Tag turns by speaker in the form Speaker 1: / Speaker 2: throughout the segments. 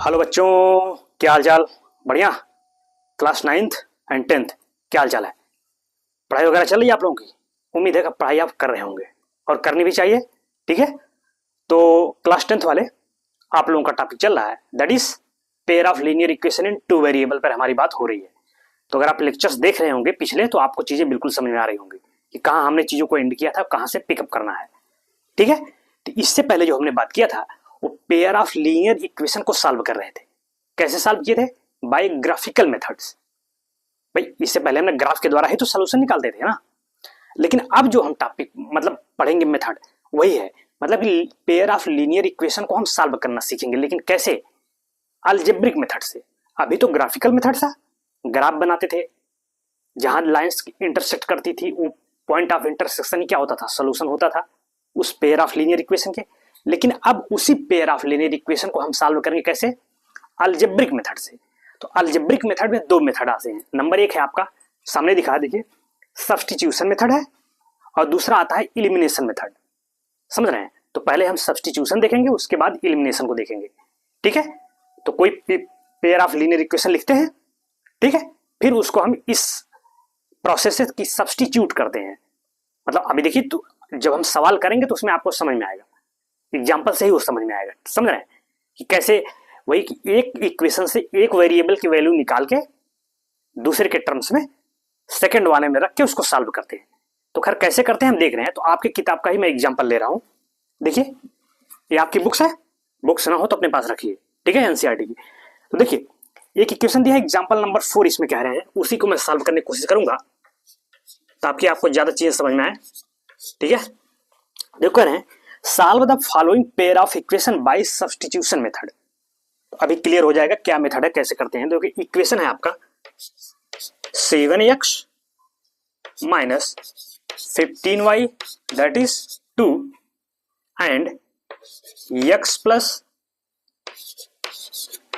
Speaker 1: Hello बच्चों, क्या हाल चाल? बढ़िया। क्लास 9th एंड 10th, क्या हाल चाल है? पढ़ाई वगैरह चल रही है आप लोगों की? उम्मीद है कि पढ़ाई आप कर रहे होंगे और करनी भी चाहिए। ठीक है, तो क्लास 10th वाले आप लोगों का टॉपिक चल रहा है, that is pair of linear equation in two variable पर हमारी बात हो रही है। तो अगर आप लेक्चर्स देख रहे होंगे पिछले, तो आपको चीजें बिल्कुल समझ में आ रही होंगी कि कहाँ हमने चीजों को एंड किया था, कहाँ से पिकअप करना है। ठीक है, तो इससे पहले जो हमने बात किया था वो पेयर ऑफ लीनियर इक्वेशन को सॉल्व कर रहे थे। कैसे सॉल्व किए थे? By graphical methods. भाई इससे पहले हमने ग्राफ के द्वारा ही तो सॉल्यूशन निकालते थे ना। लेकिन अब जो हम टॉपिक मतलब पढ़ेंगे मेथड वही है, मतलब पेयर ऑफ लीनियर इक्वेशन को हम सॉल्व करना सीखेंगे। लेकिन कैसे? अलजेब्रिक मेथड से। अभी तो ग्राफिकल मेथड था, ग्राफ बनाते थे, जहां लाइंस इंटरसेक्ट करती थी, वो पॉइंट ऑफ इंटरसेक्शन क्या होता था? सॉल्यूशन होता था उस पेयर ऑफ लीनियर इक्वेशन के। लेकिन अब उसी पेयर ऑफ लीनियर इक्वेशन को हम सॉल्व करेंगे कैसे? अलजेब्रिक मेथड से। तो अलजेब्रिक मेथड में दो मेथड आते हैं। नंबर एक है आपका, सामने दिखा देखिए, सब्स्टिट्यूशन मेथड है, और दूसरा आता है इलिमिनेशन मेथड। समझ रहे हैं? तो पहले हम सब्स्टिट्यूशन देखेंगे, उसके बाद इलिमिनेशन को देखेंगे। ठीक है, तो कोई पेयर ऑफ लीनियर इक्वेशन लिखते हैं, ठीक है, फिर उसको हम इस प्रोसेस से की सब्स्टिट्यूट करते हैं। मतलब अभी देखिए, तो जब हम सवाल करेंगे तो उसमें आपको समझ में आएगा, एग्जाम्पल से ही वो समझ में आएगा। समझ रहे हैं कि कैसे? वही कि एक इक्वेशन से एक वेरिएबल की वैल्यू निकाल के दूसरे के टर्म्स में सेकंड वाले में रख के उसको सॉल्व करते हैं। तो खैर कैसे करते हैं हम देख रहे हैं। तो आपकी किताब का ही मैं एग्जांपल ले रहा हूं। देखिए, ये आपकी बुक्स है, बुक्स ना हो तो अपने पास रखिए। ठीक है, एनसीईआरटी की। तो देखिए, एक इक्वेशन दिया है, एग्जांपल नंबर 4 इसमें कह रहे हैं, उसी को मैं सॉल्व करने की कोशिश करूंगा ताकि आपको ज्यादा चीजें समझ में आए। ठीक है, देखो कह रहे हैं solve the following pair of equation by substitution method. अभी क्लियर हो जाएगा क्या मेथड है, कैसे करते हैं। देखिए, इक्वेशन है आपका 7x minus 15y that is 2 and x plus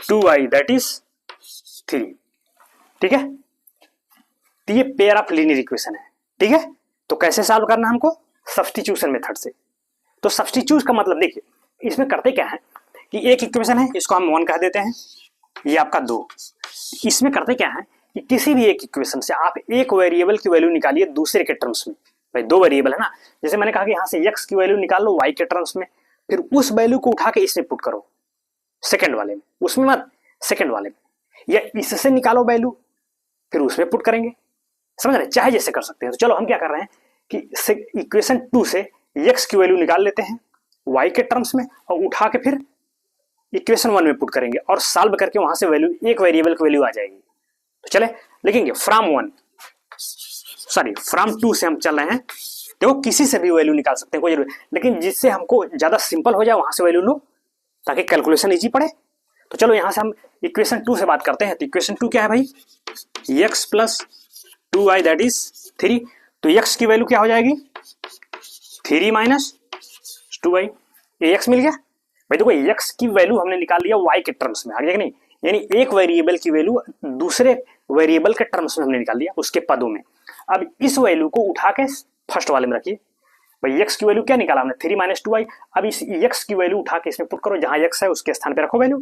Speaker 1: 2y that is 3। ठीक है, तो ये पेयर ऑफ लीनियर इक्वेशन है। ठीक है, तो कैसे सॉल्व करना है हमको? सब्स्टिट्यूशन मेथड से। तो सब्स्टिट्यूट का मतलब देखिए, इसमें करते क्या है कि एक इक्वेशन है, इसको हम 1 कह देते हैं, ये आपका 2। इसमें करते क्या है कि किसी भी एक इक्वेशन से आप एक वेरिएबल की वैल्यू निकालिए दूसरे के टर्म्स में। भाई दो वेरिएबल है ना, जैसे मैंने कहा कि यहां से x की वैल्यू निकाल लो y के टर्म्स में, फिर उस वैल्यू को उठा के इसमें पुट करो सेकंड वाले में, उसमें मत, सेकंड वाले में, या इससे निकालो वैल्यू फिर उसमें पुट करेंगे। समझ रहे? चाहे जैसे कर सकते हैं। तो चलो हम क्या कर रहे हैं कि इक्वेशन 2 से x की वैल्यू निकाल लेते हैं y के टर्म्स में, और उठा के फिर इक्वेशन 1 में पुट करेंगे और सॉल्व करके वहां से वैल्यू, एक वेरिएबल की वैल्यू आ जाएगी। तो चले लिखेंगे फ्रॉम 2 से हम चल रहे हैं। देखो, किसी से भी वैल्यू निकाल सकते हैं, कोई जरूरत, लेकिन जिससे हमको ज्यादा सिंपल हो जाए वहां से वैल्यू लो ताकि कैलकुलेशन इजी पड़े। तो चलो यहां से हम इक्वेशन 2 से बात करते हैं। तो इक्वेशन 2 क्या है भाई? x plus 2y that is 3। तो x की वैल्यू क्या हो जाएगी? 3 माइनस 2y। ये x मिल गया भाई। देखो, x की वैल्यू हमने निकाल लिया y के टर्म्स में, आ गया कि नहीं? यानी एक वेरिएबल की वैल्यू दूसरे वेरिएबल के टर्म्स में हमने निकाल लिया, उसके पदों में। अब इस वैल्यू को उठा के फर्स्ट वाले में रखिए। भाई x की वैल्यू क्या निकाला हमने? 3 माइनस 2y। अब इस x की वैल्यू उठा के इसमें पुट करो, जहां x है उसके स्थान पे रखो वैल्यू।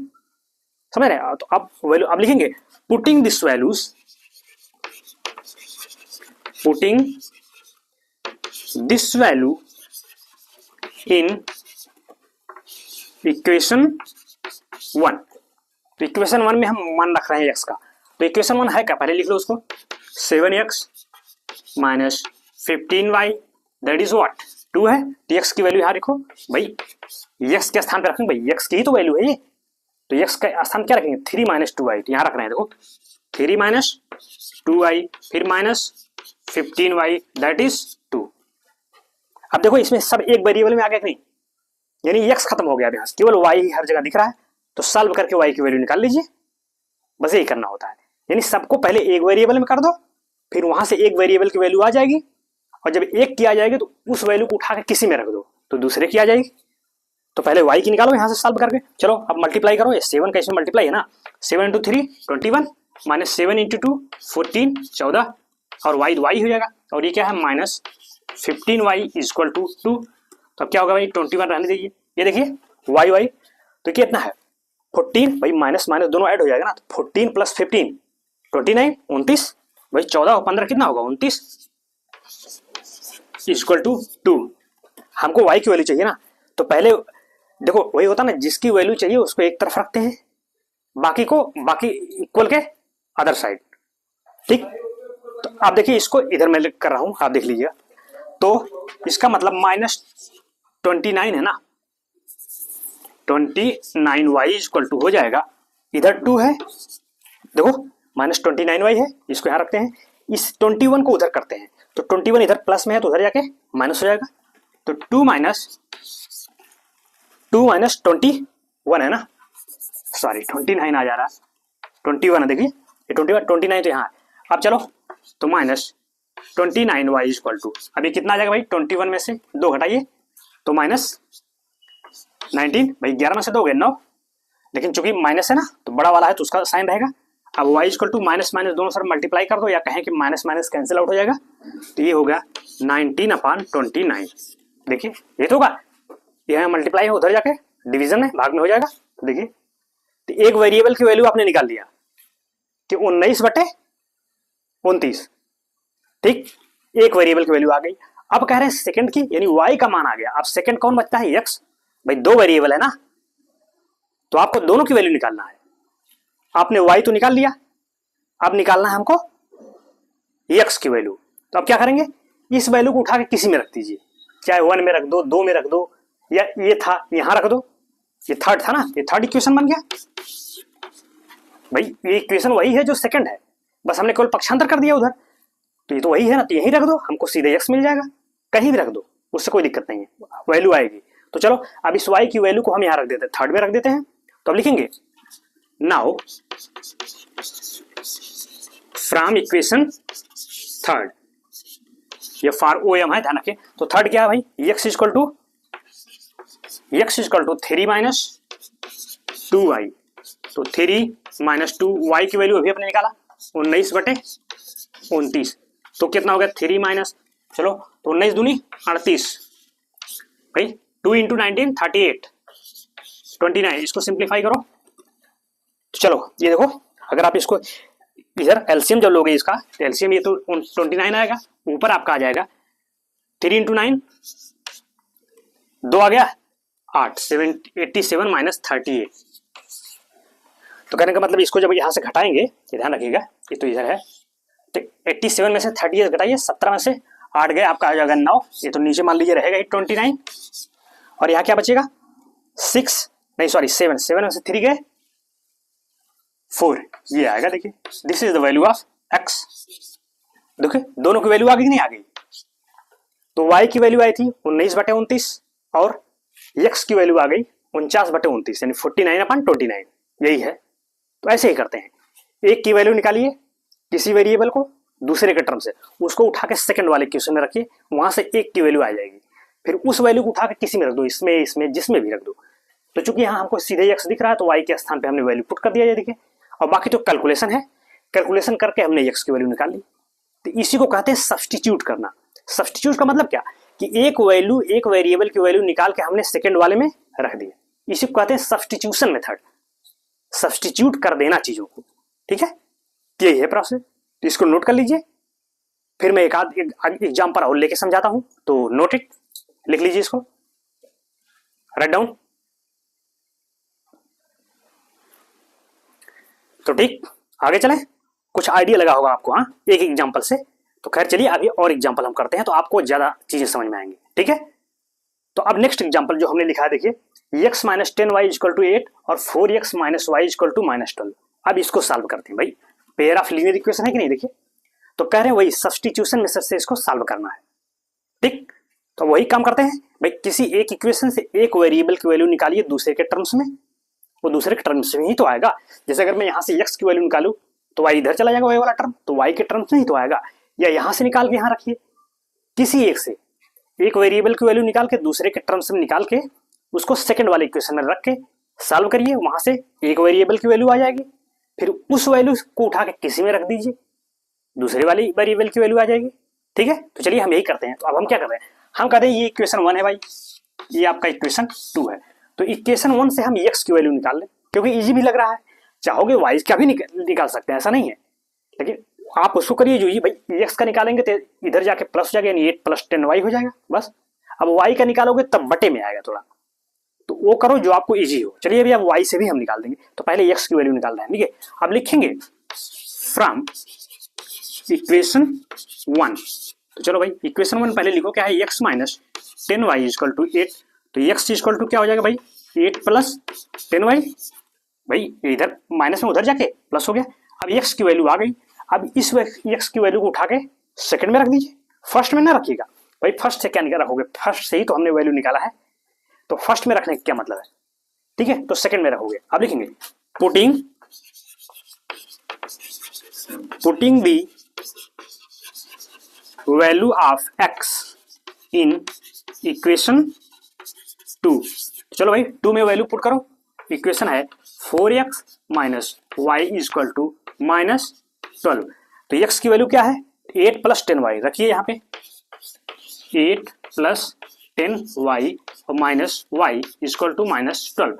Speaker 1: समझ रहे हैं? तो अब वैल्यू अब लिखेंगे, putting this value in equation 1। तो इक्वेशन 1 में हम मान रख रहे हैं x का। तो इक्वेशन 1 है क्या? पहले लिख लो उसको, 7x minus 15y that is what? 2 है। तो x की वैल्यू यहां रखो भाई, x के स्थान पे रखेंगे भाई, x की ही तो वैल्यू है ये। तो x का स्थान क्या रखेंगे? 3 माइनस 2y। तो यहां रख रहे हैं, देखो 3 माइनस 2y फिर माइनस 15y दैट इज 2। अब देखो, इसमें सब एक वेरिएबल में आ गया कि नहीं? यानी x खत्म हो गया, अब यहां केवल y ही हर जगह दिख रहा है। तो सॉल्व करके y की वैल्यू निकाल लीजिए, बस यही करना होता है। यानी सबको पहले एक वेरिएबल में कर दो, फिर वहां से एक वेरिएबल की वैल्यू आ जाएगी, और जब एक की आ जाएगी तो उस वैल्यू को उठा के किसी में रख दो तो दूसरे की आ जाएगी। तो पहले y की निकालो यहां से सॉल्व करके। चलो अब मल्टीप्लाई करो, ये 7 का इसमें मल्टीप्लाई है ना, 7 इंटू 3 21 माइनस 7 इंटू 2 14 14, और y हो जाएगा। और ये क्या है? Minus 15y equal to 2। तो अब क्या होगा भाई? 21 रहने दीजिए। ये देखिए y तो कितना है? 14 भाई, माइनस माइनस दोनों ऐड हो जाएगा ना, तो 14 प्लस 15 29, 29 भाई, 14 और 15 कितना होगा 29 इक्वल टू 2। हमको y की वैल्यू चाहिए ना, तो पहले देखो वही होता ना, जिसकी वैल्यू चाहिए उसको एक तरफ रखते हैं, बाकी इक्वल के अदर साइड, ठीक। तो आप देखिए इसको इधर मैं कर रहा हूं, आप देख लीजिएगा, तो इसका मतलब -29 है ना, 29y इक्वल टू हो जाएगा, इधर 2 है, देखो -29y है, इसको यहां रखते हैं, इस 21 को उधर करते हैं, तो 21 इधर प्लस में है तो उधर जाके माइनस हो जाएगा, तो 2 माइनस 21 है ना, सॉरी 29 आ जा रहा है, 21 है, देखिए ये 21 29 तो यहाँ है। अब चलो तो -29y इक्वल टू, अभी कितना आ जाएगा भाई, 21 में से 2 घटाइए तो -19 भाई, 11 में से 2 गए 9, लेकिन चूंकि माइनस है ना तो बड़ा वाला है तो उसका साइन रहेगा। अब y equal to minus minus दोनों सर मल्टीप्लाई कर दो, या कहें कि माइनस माइनस कैंसिल आउट हो जाएगा, तो ये हो गया 19/29। देखिए ये तो होगा, यहाँ मल्टीप्लाई है, उधर जाके डिवीजन है, भाग में हो जाएगा। तो देखिए तो एक वेरिएबल की वैल्यू आपने निकाल लिया कि 19/29, ठीक, एक वेरिएबल की वैल्यू आ गई। अब कह रहे हैं सेकंड की, यानी y का मान आ गया। अब सेकंड कौन बचता है, x भाई, 2 वेरिएबल है ना, तो आपको दोनों की वैल्यू निकालना है। आपने y तो निकाल लिया, अब निकालना है हमको x की वैल्यू। तो अब क्या करेंगे, इस वैल्यू को उठा के किसी में रख दीजिए, चाहे 1 में रख दो, 2 में रख दो, या ये था यहां रख दो, ये थर्ड था ना, ये थर्ड इक्वेशन बन गया भाई। ये इक्वेशन वही है जो सेकंड है, बस हमने केवल पक्षांतर कर दिया उधर, तो ये तो वही है ना, तो यहीं रख दो, हमको सीधे x मिल जाएगा, कहीं भी रख दो, उससे कोई दिक्कत नहीं है, वैल्यू आएगी। तो चलो अब इस y की वैल्यू को हम यहां रख देते हैं, थर्ड में रख देते हैं। तो अब लिखेंगे नाउ फ्रॉम इक्वेशन थर्ड, ये फॉर OM है, ध्यान रखें। तो थर्ड क्या है भाई, x equal to 3 minus 2y, तो 3 माइनस 2y की वैल्यू अभी अपने निकाला 19/29, तो कितना हो गया 3 माइनस, चलो तो 19 दूनी 38 भाई, 2 इंटू 19 38 29, इसको सिंप्लीफाई करो। तो चलो ये देखो, अगर आप इसको इधर एलसीएम जब लोगे इसका, तो एलसीएम ये तो 29 आएगा, ऊपर आपका आ जाएगा 3 इंटू 9 2 आ गया 8, 87 माइनस 38। तो कहने का मतलब इसको जब यहां से घटाएंगे, ये ध्यान रखिएगा, ये तो इधर है, तो 87 में से 38 घटाइए, 17 में से 8 गए, आपका आ जाएगा 9, ये तो नीचे मान लीजिए रहेगा 29, और यहाँ क्या बचेगा 6 नहीं सॉरी 7 में से 3 गए 4, ये आएगा। देखिए this is the value of x। देखिए दोनों की वैल्यू आ गई कि नहीं आ गई, तो y की वैल्यू आई थी 19/29 और x की वैल्यू आ गई 49/29, यानी 49/29, यही है। तो ऐसे ही करते हैं, एक की वैल्यू निकालिए किसी वेरिएबल को दूसरे के टर्म से, उसको उठा के सेकंड वाले क्वेश्चन में रखिए, वहां से एक की वैल्यू आ जाएगी, फिर उस वैल्यू को उठा के किसी में रख दो, इसमें जिसमें भी रख दो। तो चूंकि यहाँ हमको सीधे x दिख रहा है, तो y के स्थान पे हमने वैल्यू पुट कर दिया है, देखिए। और बाकी तो कैलकुलेशन है, कैलकुलेशन करके हमने x की वैल्यू निकाल ली। तो इसी को कहते हैं सब्स्टिट्यूट करना। सब्स्टिट्यूट का मतलब क्या, कि एक वेरिएबल की वैल्यू निकाल के हमने सेकंड वाले में रख दी, इसी को कहते हैं सब्स्टिट्यूशन मेथड, सब्स्टिट्यूट कर देना चीजों को, ठीक है। यही है प्रोसेस, तो इसको नोट कर लीजिए, फिर मैं एक आध एग्जाम्पल और लेके समझाता हूं, तो नोट इट, लिख लीजिए इसको, राइट डाउन। तो ठीक, आगे चलें, कुछ आइडिया लगा होगा आपको, हाँ, एक एग्जाम्पल से। तो खैर चलिए अभी और एग्जाम्पल हम करते हैं, तो आपको ज्यादा चीजें समझ में आएंगी, ठीक है। तो अब नेक्स्ट एग्जाम्पल जो हमने लिखा है, देखिए x minus 10y equal to 8 और 4x minus y equal to -12। अब इसको सॉल्व करते हैं भाई, पेयर ऑफ लीनियर इक्वेशन है कि नहीं, देखिए। तो कह रहे हैं वही सब्स्टिट्यूशन मेथड से इसको सॉल्व करना है, ठीक। तो वही काम करते हैं भाई, किसी एक इक्वेशन से एक वेरिएबल की वैल्यू निकालिए दूसरे के टर्म्स में, वो दूसरे के टर्म्स में ही तो आएगा। जैसे अगर मैं यहाँ से x की वैल्यू निकालूं तो y इधर चला जाएगा, y वाला टर्म, तो y के टर्म्स में ही तो आएगा। या यहाँ से निकाल के यहाँ रखिए, किसी एक से एक वेरिएबल की वैल्यू निकाल के दूसरे के टर्म्स में निकाल के उसको सेकंड वाले इक्वेशन में रख के सॉल्व करिए, वहां से एक वेरिएबल की वैल्यू आ जाएगी, फिर उस वैल्यू को उठा के किसी में रख दीजिए, दूसरे वाली वेरिएबल की वैल्यू आ जाएगी, ठीक है। तो चलिए हम यही करते हैं। तो अब हम क्या कर रहे हैं, हम कहते हैं ये इक्वेशन 1 है भाई, ये आपका इक्वेशन 2 है, तो इक्वेशन 1 से हम x की वैल्यू निकाल लें, क्योंकि इजी भी लग रहा है। चाहोगे वाई का भी निकाल सकते हैं, ऐसा नहीं है, लेकिन आप उसको करिए जो ये भाई एक्स का निकालेंगे तो इधर जाके प्लस हो जाएगा, यानी 8 + 10y हो जाएगा बस। अब वाई का निकालोगे तब बटे में आएगा थोड़ा, तो वो करो जो आपको इजी हो। चलिए अभी अब वाई से भी हम निकाल देंगे, तो पहले एक्स की वैल्यू निकाल रहे हैं, ठीक है। अब लिखेंगे फ्रॉम इक्वेशन 1, तो चलो भाई इक्वेशन 1 पहले लिखो, क्या है x - 10y = 8, तो x = क्या हो जाएगा भाई 8 + 10y, भाई इधर माइनस में उधर जाके प्लस हो गया। अब x की वैल्यू आ गई, अब इस x की वैल्यू को उठा के सेकंड में रख दीजिए, फर्स्ट में ना रखिएगा भाई, फर्स्ट से क्या निकाल रखोगे, फर्स्ट से ही तो हमने वैल्यू निकाला है, तो फर्स्ट में रखने का क्या मतलब है, ठीक है, तो सेकंड में रखोगे। अब लिखेंगे putting the value of x in equation 2, चलो भाई 2 में वैल्यू पुट करो, इक्वेशन है 4x - y = -12, तो x की वैल्यू क्या है 8 + 10y, रखिए यहाँ पे 8 + 10y और -y = -12,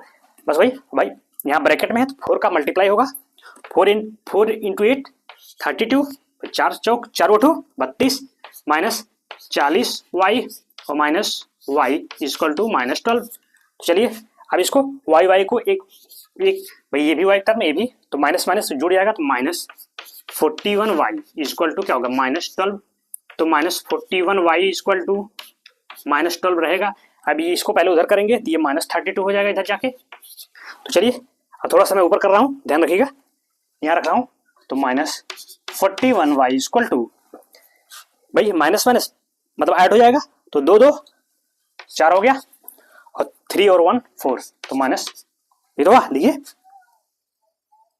Speaker 1: बस भाई यहाँ ब्रैकेट में है तो 4 का मल्टीप्लाई होगा, 4 × 8 32, 4 चौक 4 8 32 -40y और -y = -12। चलिए अब इसको y को एक भाई ये भी y टर्म ये भी, तो माइनस माइनस जुड़ जाएगा, तो -41y = क्या होगा -12, तो -41y = -12 रहेगा। अभी इसको पहले उधर करेंगे तो ये -32 हो जाएगा इधर जाके, तो चलिए अब थोड़ा सा मैं ऊपर कर रहा हूँ, ध्यान रखिएगा, यहाँ रख रहा हूँ, तो -41y = भाई माइनस माइनस मतलब ऐड हो जाएगा, तो 2 2 4 हो गया, और 3 और 1 4, तो माइनस ये तो देखिए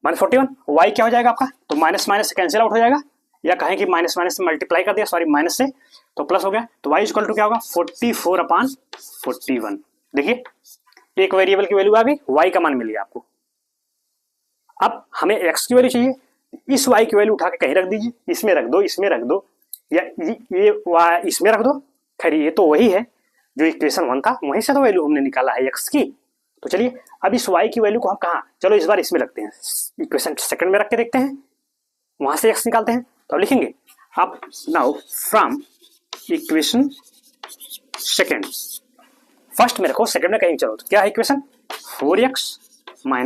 Speaker 1: -41, y क्या हो जाएगा आपका, तो माइनस माइनस से कैंसिल आउट हो जाएगा, या कहें कि माइनस माइनस से मल्टीप्लाई कर दिया, सॉरी माइनस से, तो प्लस हो गया, तो y = क्या होगा 44/41। देखिए एक वेरिएबल की वैल्यू आ गई, y का मान मिल गया आपको। अब हमें x की वैल्यू चाहिए, इस y की वैल्यू उठा के कहीं रख दीजिए, इसमें रख दो, इसमें रख दो, या ये y इसमें रख दो, खैर ये तो वही है जो इक्वेशन 1 था, वहीं से तो वैल्यू हमने निकाला है x की। तो चलिए अब इस y की वैल्यू को हम कहाँ, चलो इस बार इसमें रखते हैं, इक्वेशन सेकंड में रख के देखते हैं, वहां से x निकालते हैं, तो अब लिखेंगे अब now from equation second, first में रखो सेकंड में कहीं, चलो तो क्या है इक्वेशन 4x - y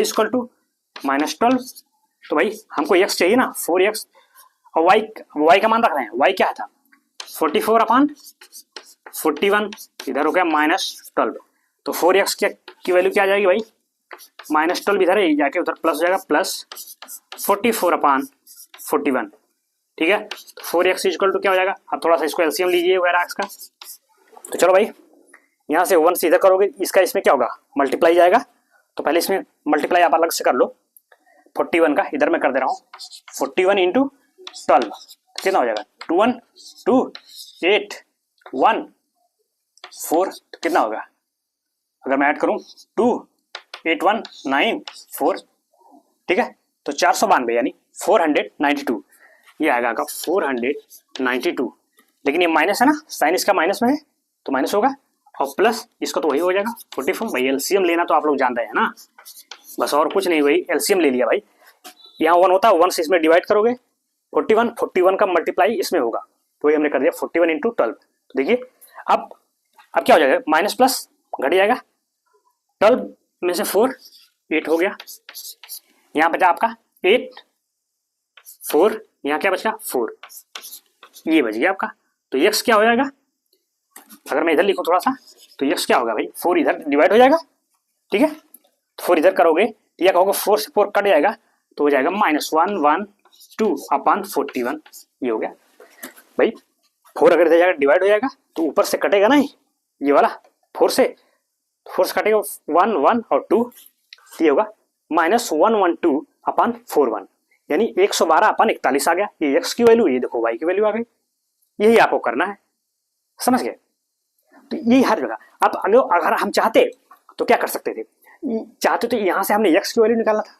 Speaker 1: = -12, तो भाई हमको x चाहिए ना 4x, और y का मान रख रहे हैं, y क्या था 44/41, इधर हो गया -12, तो 4x की वैल्यू क्या आ जाएगी भाई -12, इधर है जाके उधर प्लस हो जाएगा, +44/41, ठीक है, तो 4x = क्या हो जाएगा, अब थोड़ा सा इसको एलसीएम लीजिए वगैरह x का, तो चलो भाई यहाँ से 1 से इधर करोगे, इसका इसमें क्या होगा मल्टीप्लाई जाएगा, तो पहले इसमें मल्टीप्लाई आप अलग से कर लो, 41 का इधर मैं कर दे रहा हूँ, 41 × 12 कितना हो जाएगा 2 1 2 8 1 4, तो कितना होगा अगर मैं ऐड करूं 2 8 1 9 4, ठीक है, तो 492 यानी 492, ये आएगा आपका 492, लेकिन ये माइनस है ना, साइन इसका माइनस में है तो माइनस होगा, और प्लस इसको तो वही हो जाएगा 44, भाई एलसीएम लेना तो आप लोग जानते हैं ना, बस और कुछ नहीं, वही एलसीएम ले लिया भाई, यहाँ 1 होता है, 1 से इसमें डिवाइड करोगे 41 का मल्टीप्लाई इसमें होगा, तो वही हमने कर दिया 41 × 12, तो देखिए अब क्या हो जाएगा माइनस प्लस घट जाएगा, 12 में से 4 8 हो गया, यहाँ बचा आपका 8 4, यहाँ क्या बचा 4, ये बच गया आपका, तो x क्या हो जाएगा, अगर मैं इधर लिखूं थोड़ा सा, तो x क्या होगा भाई 4 इधर डिवाइड हो जाएगा, ठीक है, 4 इधर करोगे या कहोगे 4 से 4 कट जाएगा, तो हो जाएगा -112/41, ये हो गया भाई, 4 अगर इधर जाएगा डिवाइड हो जाएगा तो ऊपर से कटेगा नहीं, ये वाला 4 से कटेगा 1 1 और 2, ये होगा -112/41, यानी 112/41 आ गया, ये x की वैल्यू, ये देखो y की वैल्यू आ गई, यही आपको करना है, समझ गए, तो यही हर जगह। अब अगर हम चाहते तो क्या कर सकते थे, चाहते तो यहाँ से हमने x की वैल्यू निकालना था,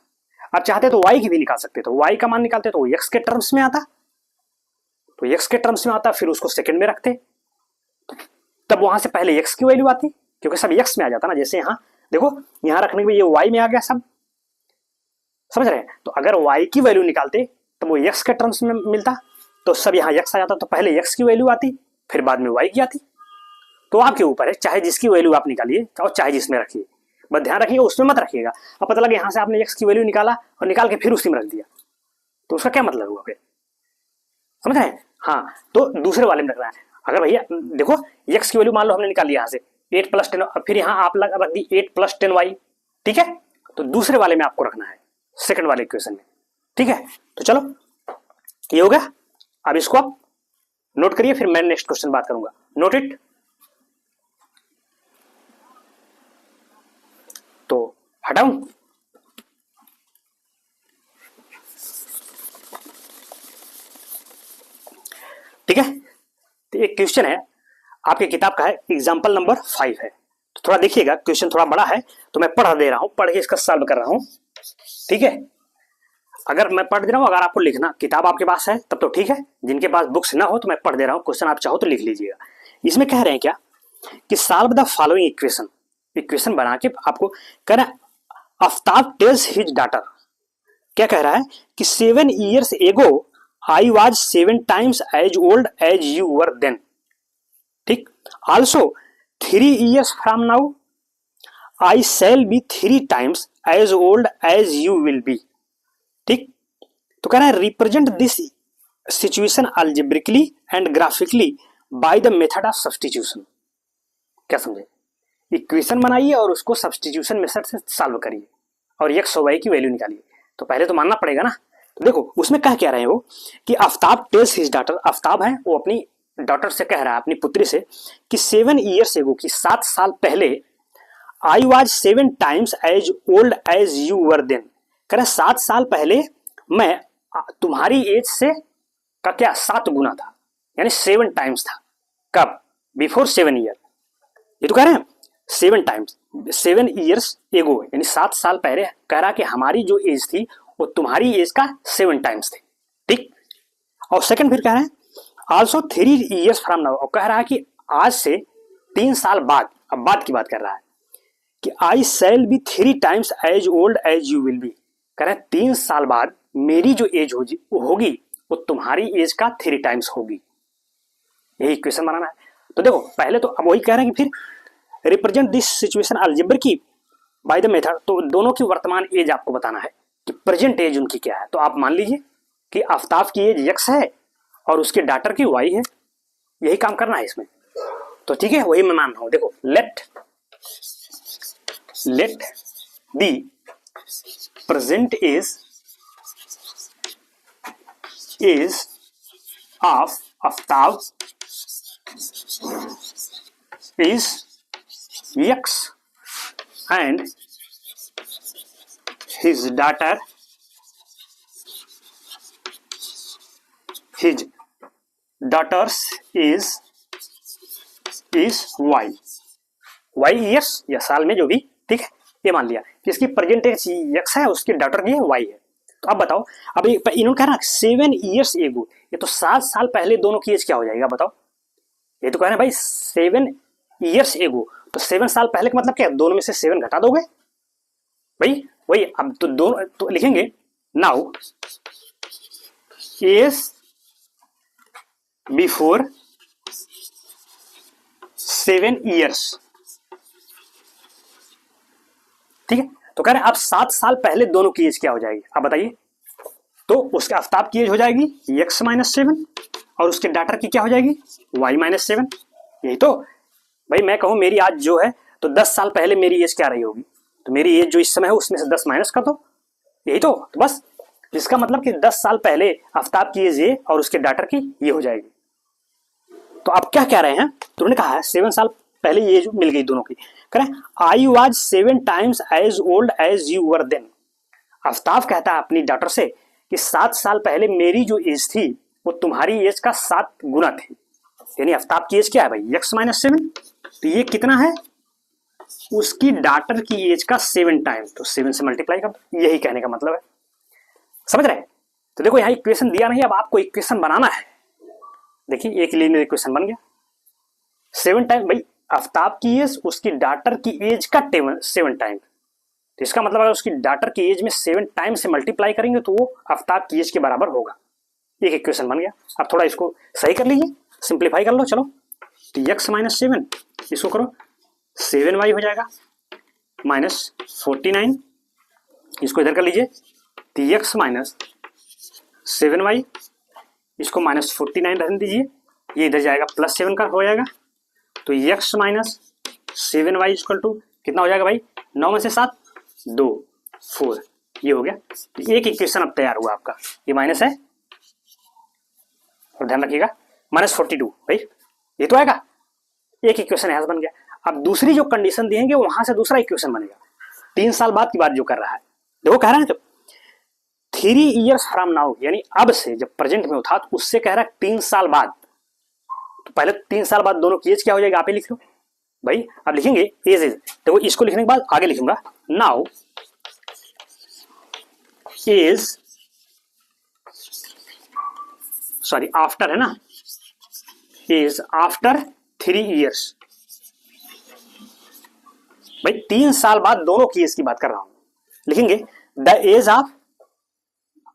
Speaker 1: अब चाहते तो y की भी निकाल सकते, तो y का मान निकालते तो x के टर्म्स में आता, तो x के टर्म्स में आता, फिर उसको सेकंड में रखते, तब वहां से पहले x की वैल्यू आती, क्योंकि सब x में आ जाता ना, जैसे यहाँ देखो यहां रखने के ये y में आ गया सब, समझ रहे हैं। तो अगर y की वैल्यू निकालते तो वो x के टर्म्स में मिलता, तो सब यहाँ x आ जाता, तो पहले x की वैल्यू आती फिर बाद में y की आती। तो आपके ऊपर है, चाहे जिसकी वैल्यू आप निकालिए और चाहे जिसमें रखिए, बस ध्यान रखिएगा उसमें मत रखिएगा। अब पता लगा यहाँ से आपने x की वैल्यू निकाला और निकाल के फिर उसी में रख दिया, तो उसका क्या मतलब हुआ फिर, समझ रहे हैं। हाँ, तो दूसरे वाले में रखना है। अगर भैया देखो x की वैल्यू मान लो हमने निकाली यहाँ से 8 + 10, फिर यहाँ आप रख दी 8 + 10y, ठीक है। तो दूसरे वाले में आपको रखना है, सेकंड वाले इक्वेशन में, ठीक है। तो चलो ये हो गया। अब इसको आप नोट करिए, फिर मैं नेक्स्ट क्वेश्चन बात करूंगा। Note it. तो हटाऊं, ठीक है। तो एक क्वेश्चन है आपकी किताब का है, एग्जाम्पल नंबर 5 है। तो थोड़ा देखिएगा, क्वेश्चन थोड़ा बड़ा है तो मैं पढ़ दे रहा हूं, पढ़ के इसका सॉल्व कर रहा हूं, ठीक है। अगर मैं पढ़ दे रहा हूं, अगर आपको लिखना किताब आपके पास है तब तो ठीक है, जिनके पास बुक्स ना हो तो मैं पढ़ दे रहा हूं, क्वेश्चन आप चाहो तो लिख लीजिएगा। इसमें कह रहे हैं क्या कि solve the following equation, equation बना के आपको कह रहा है आफ्ताब टेल्स हिज डॉटर, क्या कह रहा है कि 7 years ago I was 7 times as old as you were then, ठीक। also 3 years from now I shall be 3 times as old as you will be, ठीक। तो कह रहा है represent this situation algebraically and graphically by the method of substitution. क्या समझे, equation बनाइए और उसको सब्स्टिट्यूशन मेथड से सॉल्व करिए और x और y की वैल्यू निकालिए। तो पहले तो मानना पड़ेगा ना। तो देखो उसमें कह क्या रहे हैं वो कि Aftab tales his daughter, Aftab है वो अपनी डॉटर से कह रहा है, अपनी पुत्री से कि 7 years ago की 7 साल पहले I was 7 times as old as you were then, कह रहे 7 साल पहले मैं तुम्हारी एज से का क्या 7 गुना था, यानी 7 times था। कब, बिफोर 7 year, ये तो कह रहे हैं 7 times 7 years एगो, यानी 7 साल पहले कह रहा कि हमारी जो एज थी वो तुम्हारी एज का 7 times थी, ठीक। और सेकंड फिर कह रहे हैं ऑल्सो 3 years फ्रॉम नाउ, और कह रहा है कि आज से 3 साल बाद, अब बाद की बात कर रहा है कि I shall be 3 times as old as you will be, कह रहे हैं 3 साल बाद मेरी जो एज होगी वो तुम्हारी एज का 3 times होगी। यही इक्वेशन बनाना है। तो देखो पहले तो अब वही कह रहे हैं कि फिर रिप्रेजेंट दिस सिचुएशन अलजेब्रा की बाय द मेथड, तो दोनों की वर्तमान एज आपको बताना है कि प्रेजेंट एज उनकी क्या है। तो आप मान लीजिए कि आफ्ताब की एज x है और उसके डॉटर की y है, यही काम करना है इसमें। तो ठीक है, वही मैं मान रहा हूं। देखो let the present age of Aftab is x and his daughter his daughters is y years या साल में जो भी, ठीक है। ये मान लिया कि इसकी प्रेजेंट एज x है, उसकी डॉटर की है y है। तो अब बताओ, अब इन्होंने कहा ना 7 years एगो, ये तो 7 साल पहले दोनों की एज क्या हो जाएगा बताओ। ये तो कह रहे हैं भाई 7 years एगो, तो 7 साल पहले का मतलब क्या है, दोनों में से 7 घटा दोगे भाई, वही। अब तो दोनों तो लिखेंगे नाउ एज बिफोर 7 years, ठीक है। तो कह रहे हैं अब 7 साल पहले दोनों की एज क्या हो जाएगी, अब बताइए। तो उसके आफ्ताब की एज हो जाएगी x - 7 और उसके डॉटर की क्या हो जाएगी y - 7। यही तो भाई, मैं कहूं मेरी आज जो है तो 10 साल पहले मेरी एज क्या रही होगी, तो मेरी एज जो इस समय है उसमें से 10 माइनस कर दो, यही तो बस। इसका मतलब कि 10 साल पहले आफ्ताब की एज ये और उसके डॉटर की ये हो जाएगी। तो आप क्या कह रहे हैं, तो उन्होंने कहा है 7 साल पहले ये जो मिल गई दोनों की, कह रहे हैं I was 7 times as old as you were then. Aftab कहता है अपनी डॉटर से कि 7 साल पहले मेरी जो एज थी वो तुम्हारी एज का 7 गुना थी, यानी आफ्ताब की एज क्या है भाई x - 7, तो ये कितना है उसकी डॉटर की एज का 7 टाइम्स, तो 7 से मल्टीप्लाई कर, यही कहने का मतलब है, समझ रहे हैं। तो देखो यहाँ इक्वेशन दिया नहीं, अब आपको इक्वेशन बनाना है। देखिए एक लीनियर इक्वेशन बन गया 7 टाइम भाई, आफ्ताब की एज उसकी डॉटर की एज का 7 टाइम। तो इसका मतलब अगर उसकी डॉटर की एज में 7 टाइम से मल्टीप्लाई करेंगे तो वो आफ्ताब की एज के बराबर होगा। एक इक्वेशन बन गया। अब थोड़ा इसको सही कर लीजिए, सिंप्लीफाई कर लो। चलो तो x माइनस 7 इसको करो 7y हो जाएगा माइनस 49, इसको इधर कर लीजिए तो x माइनस 7y, इसको माइनस 49 रहने दीजिए, ये इधर जाएगा प्लस 7 का हो जाएगा। तो x minus 7y equal to कितना हो जाएगा भाई, 9 में से 7 2 4, ये हो गया। तो एक इक्वेशन अब तैयार हुआ आपका, ये माइनस है और ध्यान रखिएगा माइनस 42 भाई, ये तो आएगा, एक इक्वेशन यहां से बन गया। अब दूसरी जो कंडीशन देंगे वहां से दूसरा इक्वेशन बनेगा। 3 साल बाद की बात जो कर रहा है, देखो कह रहा है जब 3 ईयर्स फ्रॉम नाउ, यानी अब से जब प्रेजेंट में उठा तो उससे कह रहा है 3 साल बाद। तो पहले 3 साल बाद दोनों की एज क्या हो जाएगा, आप ही लिख लो भाई। अब लिखेंगे एज देखो, इसको लिखने के बाद आगे लिखूंगा नाउ एज, सॉरी आफ्टर है ना, एज आफ्टर 3 ईयर्स। भाई 3 साल बाद दोनों की एज की बात कर रहा हूं। लिखेंगे the age of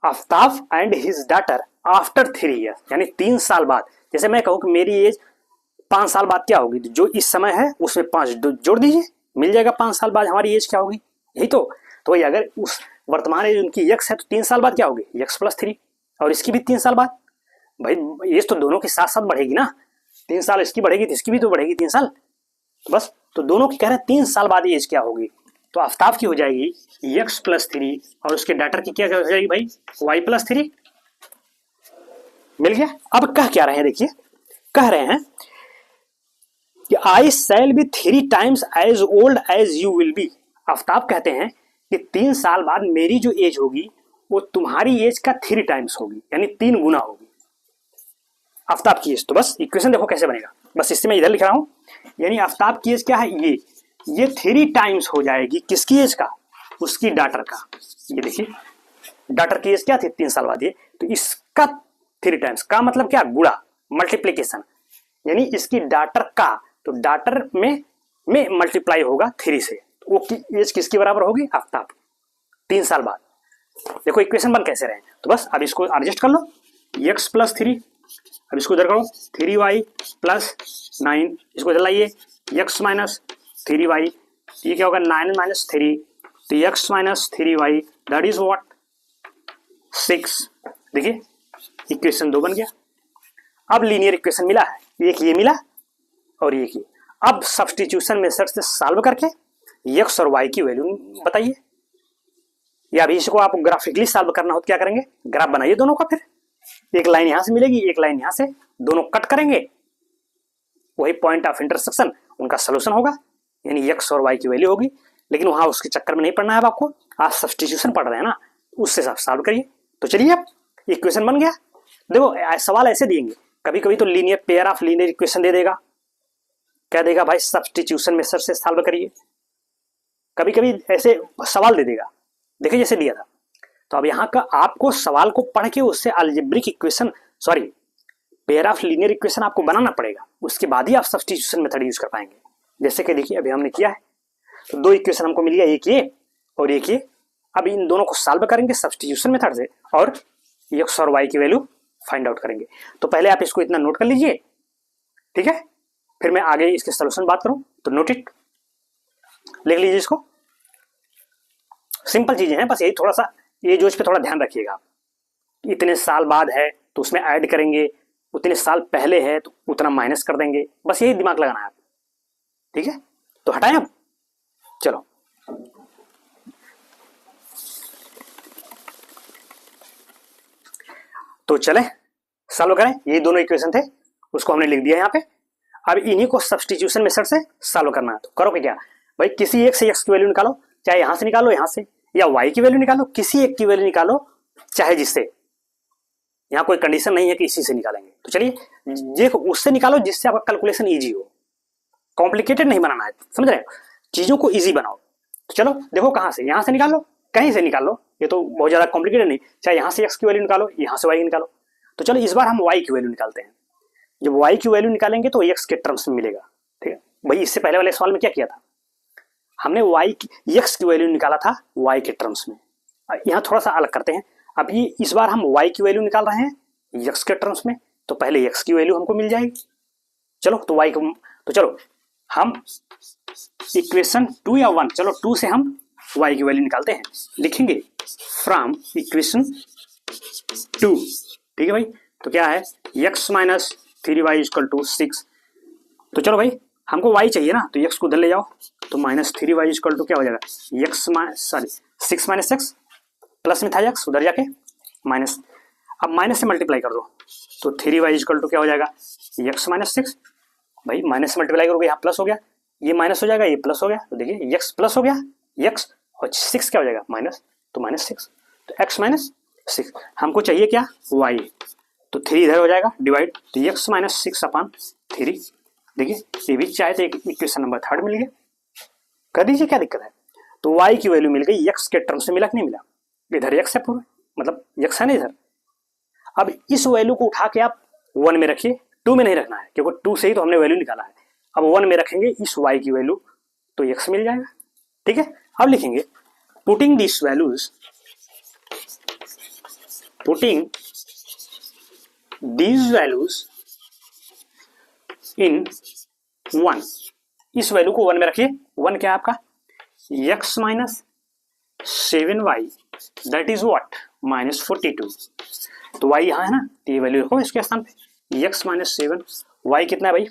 Speaker 1: Aftab and his daughter after 3 years, यानी 3 साल बाद। जैसे मैं कहूं कि मेरी एज 5 साल बाद क्या होगी, जो इस समय है उसमें 5 जोड़ दीजिए, मिल जाएगा 5 साल बाद हमारी एज क्या होगी, यही तो। तो भाई अगर उस वर्तमान एज उनकी x है तो 3 साल बाद क्या होगी x प्लस 3, और इसकी भी 3 साल बाद। भाई एज तो दोनों के साथ साथ बढ़ेगी ना, 3 साल इसकी बढ़ेगी तो इसकी भी तो बढ़ेगी 3 साल। तो बस तो दोनों की कह रहे हैं 3 साल बाद एज क्या होगी, तो आफ्ताब की हो जाएगी x प्लस 3 और उसके डॉटर की क्या हो जाएगी भाई y प्लस 3। मिल गया। अब कह क्या रहे हैं, देखिए कह रहे हैं कि I shall be 3 times as old as you will be. Aftab कहते हैं कि 3 साल बाद मेरी जो एज होगी वो तुम्हारी एज का 3 टाइम्स होगी, यानी 3 गुना होगी आफ्ताब की एज। तो बस इक्वेशन देखो कैसे बनेगा, बस इससे मैं इधर लिख रहा हूं, यानी आफ्ताब की एज क्या है, ये 3 टाइम्स हो जाएगी किसकी एज का, उसकी डॉटर का। ये देखिए डॉटर की एज क्या थी 3 साल बाद, ये तो इसका 3 टाइम्स का मतलब क्या, गुणा, मल्टीप्लीकेशन, यानी इसकी डॉटर का, तो डॉटर में मल्टीप्लाई होगा 3 से, वो एज किसकी बराबर होगी, आफ्ताब 3 साल बाद। देखो इक्वेशन बन कैसे रहे, तो बस अब इसको एडजस्ट कर लो, x प्लस 3, अब इसको इधर करो 3y प्लस 9, इसको इधर लाइए x माइनस 3y, ये क्या होगा 9 माइनस 3, तो x minus 3y that is what 6। देखिए इक्वेशन 2 बन गया। अब लीनियर इक्वेशन मिला है, एक ये मिला और एक ये। अब सब्स्टिट्यूशन मेथड से सॉल्व करके x और y की वैल्यू बताइए, या अभी इसको आप ग्राफिकली सॉल्व करना हो तो क्या करेंगे, ग्राफ बनाइए दोनों का, फिर एक लाइन यहां से मिलेगी एक लाइन यहां से, दोनों कट करेंगे, वही पॉइंट ऑफ इंटरसेक्शन उनका सोल्यूशन होगा, यानी x और y की वैल्यू होगी। लेकिन वहां उसके चक्कर में नहीं पड़ना है अब आपको, आप सब्स्टिट्यूशन पढ़ रहे हैं ना, उससे आप सॉल्व करिए। तो चलिए अब इक्वेशन बन गया। देखो सवाल ऐसे देंगे, कभी कभी तो linear pair of linear equation दे देगा, क्या देगा भाई सब्स्टिट्यूशन मेथड से सॉल्व करिए, कभी कभी ऐसे सवाल दे देगा, देखिए जैसे दिया था। तो अब यहाँ का आपको सवाल को पढ़ के उससे algebraic equation, sorry pair of linear equation आपको बनाना पड़ेगा, उसके बाद ही आप सब्स्टिट्यूशन मेथड यूज कर पाएंगे। जैसे कि देखिए अभी हमने किया है, तो 2 इक्वेशन हमको मिल गया, एक ये और एक ये। अब इन दोनों को सॉल्व करेंगे सब्स्टिट्यूशन मेथड से और x और y की वैल्यू फाइंड आउट करेंगे। तो पहले आप इसको इतना नोट कर लीजिए, ठीक है, फिर मैं आगे इसके सोल्यूशन बात करूं, तो नोट इट, लिख लीजिए इसको। सिंपल चीजें हैं, बस यही थोड़ा सा ये जो इस पे थोड़ा ध्यान रखिएगा। इतने साल बाद है तो उसमें ऐड करेंगे, उतने साल पहले है तो उतना माइनस कर देंगे, बस यही दिमाग लगाना है आप, ठीक है। तो हटाएं अब, चलो तो चले सॉल्व करें। ये दोनों इक्वेशन थे, उसको हमने लिख दिया यहाँ पे। अब इन्हीं को सब्स्टिट्यूशन मेथड से सॉल्व करना है। तो करोगे क्या भाई, किसी एक से x की वैल्यू निकालो, चाहे यहां से निकालो यहां से, या y की वैल्यू निकालो, किसी एक की वैल्यू निकालो, चाहे जिससे, यहाँ कोई कंडीशन नहीं है कि इसी से निकालेंगे। तो चलिए ये उससे निकालो जिससे आपका कैलकुलेशन इजी हो, कॉम्प्लिकेटेड नहीं बनाना है, समझ रहे हो, चीजों को इजी बनाओ। तो चलो देखो कहां से, यहां से निकालो, कहीं से निकालो, ये तो बहुत ज्यादा कॉम्प्लिकेटेड नहीं, चाहे यहां से x की वैल्यू निकालो, यहां से y की निकालो। तो चलो इस बार हम y की वैल्यू निकालते हैं। जब y की वैल्यू निकालेंगे तो x के टर्म्स में मिलेगा, ठीक है। भाई इससे पहले वाले सवाल में क्या किया था, हमने y की x की वैल्यू निकाला था y के टर्म्स में। यहाँ थोड़ा सा अलग करते हैं, अब ये इस बार हम y की वैल्यू निकाल रहे हैं x के टर्म्स में, तो पहले x की वैल्यू हमको मिल जाएगी। चलो तो y को, तो चलो हम इक्वेशन 2 या 1, चलो 2 से हम y की वैल्यू निकालते हैं, लिखेंगे फ्रॉम इक्वेशन 2। ठीक है भाई, तो क्या है x minus 3y equal to 6। तो चलो भाई हमको y चाहिए ना, तो x को उधर ले जाओ, तो माइनस 3y इक्वल टू क्या हो जाएगा सिक्स माइनस एक्स, प्लस में था x उधर जाके माइनस, अब माइनस से मल्टीप्लाई कर दो, तो 3y इक्वल टू क्या हो जाएगा x माइनस 6। भाई माइनस से मल्टीप्लाई करोगे यहाँ प्लस हो गया, ये माइनस हो जाएगा, ये प्लस हो गया, तो देखिए x प्लस हो गया, x और 6 क्या हो जाएगा माइनस, तो माइनस 6, तो x माइनस 6। हमको चाहिए क्या y, तो 3 इधर हो जाएगा डिवाइड, तो x माइनस 6 अपॉन 3। देखिए ये भी चाहे तो इक्वेशन नंबर 3 मिल गया, कर दीजिए क्या दिक्कत है। तो y की वैल्यू मिल गई, x के टर्म से मिला कि नहीं मिला, इधर x है पूरा, मतलब x है ना इधर। अब इस वैल्यू को उठा के आप 1 में रखिए, 2 में नहीं रखना है क्योंकि 2 से ही तो हमने वैल्यू निकाला है। अब 1 में रखेंगे इस y की वैल्यू, तो x मिल जाएगा। ठीक है, अब लिखेंगे putting this values, putting these values in 1, इस वैल्यू को 1 में रखिए। 1 क्या है आपका x minus 7y that is what minus 42, तो y यहाँ है ना, तो ये वैल्यू रखो इसके स्थान पे, x माइनस 7, y कितना है भाई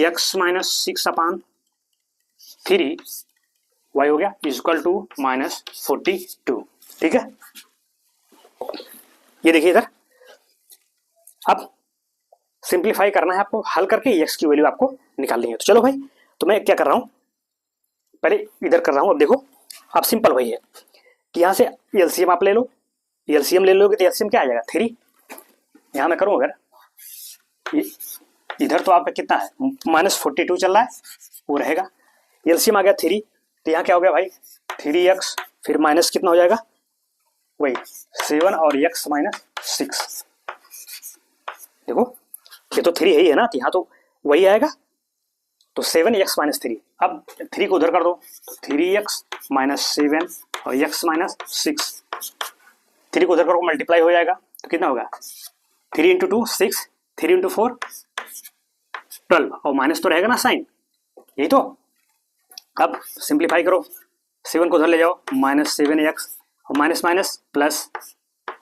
Speaker 1: x माइनस 6 अपॉन 3, y हो गया इक्वल टू माइनस 42। ठीक है, ये देखिए इधर, अब सिंप्लीफाई करना है आपको, हल करके x की वैल्यू आपको निकालनी है। तो चलो भाई, तो मैं क्या कर रहा हूं, पहले इधर कर रहा हूं। अब देखो अब सिंपल वही है कि यहां से एलसीएम आप ले लो, एलसीएम ले लोगे तो एलसीएम क्या आ जाएगा 3। यहां मैं करूं अगर इधर, तो आपका कितना है माइनस 42 चल रहा है, वो रहेगा, एलसीएम आ गया 3, तो यहाँ क्या हो गया भाई 3x, फिर माइनस कितना हो जाएगा वही 7 और x माइनस 6। देखो ये तो 3 है ना, तो यहाँ तो वही आएगा, तो 7x माइनस 3। अब 3 को उधर कर दो, तो 3x माइनस 7 और x माइनस 6, 3 को उधर करो मल्टीप्लाई हो जाएगा, तो कितना होगा 3 इंटू 2 6, 3 इंटू 4 12, और माइनस तो रहेगा ना साइन, यही तो। अब सिंप्लीफाई करो, 7 को उधर ले जाओ, माइनस 7x और minus minus plus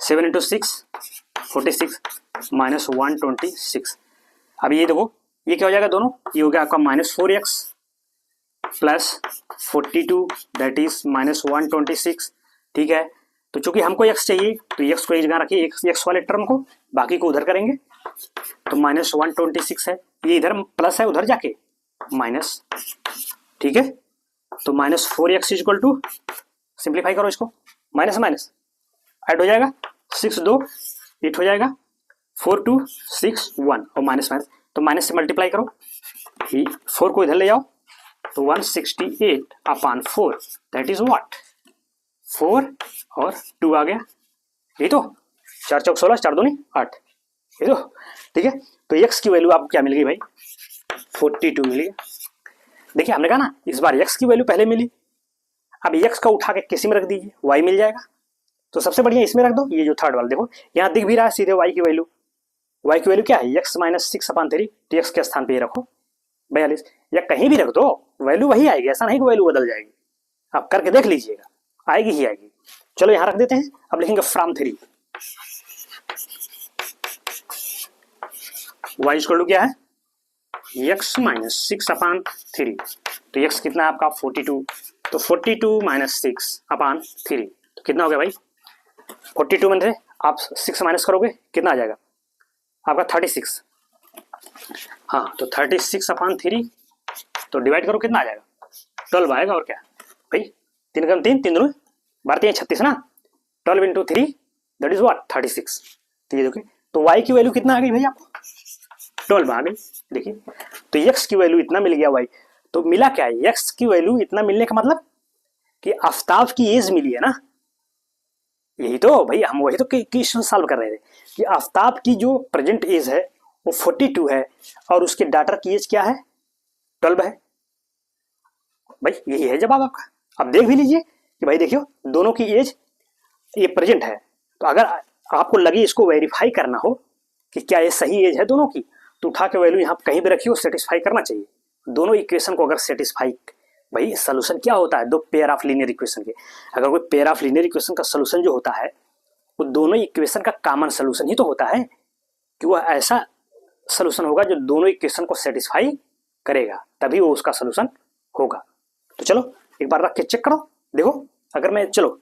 Speaker 1: 7 into 6 46 minus 126। अब ये देखो ये क्या हो जाएगा दोनों, ये हो गया आपका minus 4x plus 42 that is minus 126। ठीक है, तो चूंकि हमको x चाहिए तो x को एक जगह रखिए, x वाले टर्म को, बाकी को उधर करेंगे, तो माइनस 126 है, ये इधर प्लस है उधर जाके माइनस। ठीक है, तो minus 4x equal to, simplify करो इसको, माइनस माइनस ऐड हो जाएगा, 6 2 8 हो जाएगा, 4 2 6 1 और माइनस माइनस, तो माइनस से मल्टीप्लाई करो, 4 को इधर ले जाओ, तो 168 अपॉन 4 दैट इज व्हाट 4 और 2 आ गया, ये तो 4 चौक 16 4 दूनी 8, ये तो। ठीक है, तो x की वैल्यू आपको क्या मिल गई भाई 42 मिली। देखिए हमने कहा ना इस बार x की वैल्यू पहले मिली, अब x का उठा के किसी में रख दीजिए, y मिल जाएगा, तो सबसे बढ़िया इसमें रख दो, ये जो थर्ड वाला देखो यहाँ दिख भी रहा है सीधे y की वैल्यू, y की वैल्यू क्या है x माइनस 6 अपॉन 3, तो x के स्थान पे ये रखो 42, या कहीं भी रख दो वैल्यू वही आएगी, ऐसा नहीं कि वैल्यू बदल जाएगी, आप करके देख लीजिएगा आएगी ही आएगी। चलो यहाँ रख देते हैं, अब लिखेंगे फ्रॉम 3, y इक्वल टू क्या है x माइनस 6 अपॉन 3, तो x कितना है आपका 42, तो 42 माइनस 6 अपॉन 3, तो कितना हो गया भाई 42 में से आप 6 माइनस करोगे कितना आ जाएगा आपका 36, हाँ तो 36 अपॉन 3, तो डिवाइड करो कितना आ जाएगा 12 आएगा, और क्या भाई 3 कम 3 3 दूनी 12 36 ना, 12 इंटू 3 दैट इज व्हाट 36, तो ये देखिए, तो y की वैल्यू कितना आ गई भाई आपको 12 आ गई। देखिए तो x की वैल्यू इतना मिल गया, y तो मिला क्या है, x की वैल्यू इतना मिलने का मतलब कि आफ्ताब की एज मिली है ना, यही तो भाई हम वही तो क्वेश्चन सॉल्व कर रहे थे कि आफ्ताब की जो प्रेजेंट एज है वो 42 है और उसके डॉटर की एज क्या है 12 है। भाई यही है जवाब आपका। अब देख भी लीजिए कि भाई देखियो दोनों की एज ये प्रेजेंट है, तो अगर आपको लगे इसको वेरीफाई करना हो कि क्या ये सही एज है दोनों की, तो उठा के वैल्यू यहाँ कहीं भी रखिए, सेटिस्फाई करना चाहिए दोनों इक्वेशन को। अगर सेटिस्फाई, भाई सोल्यूशन क्या होता है, दो पेयर ऑफ लीनियर इक्वेशन के, अगर कोई पेयर ऑफ लीनियर इक्वेशन का सोल्यूशन जो होता है वो दोनों इक्वेशन का कॉमन सोल्यूशन ही तो होता है, कि वह ऐसा सोल्यूशन होगा जो दोनों इक्वेशन को सेटिस्फाई करेगा, तभी वो उसका सोल्यूशन होगा। तो चलो एक बार रख के चेक करो। देखो अगर मैं, चलो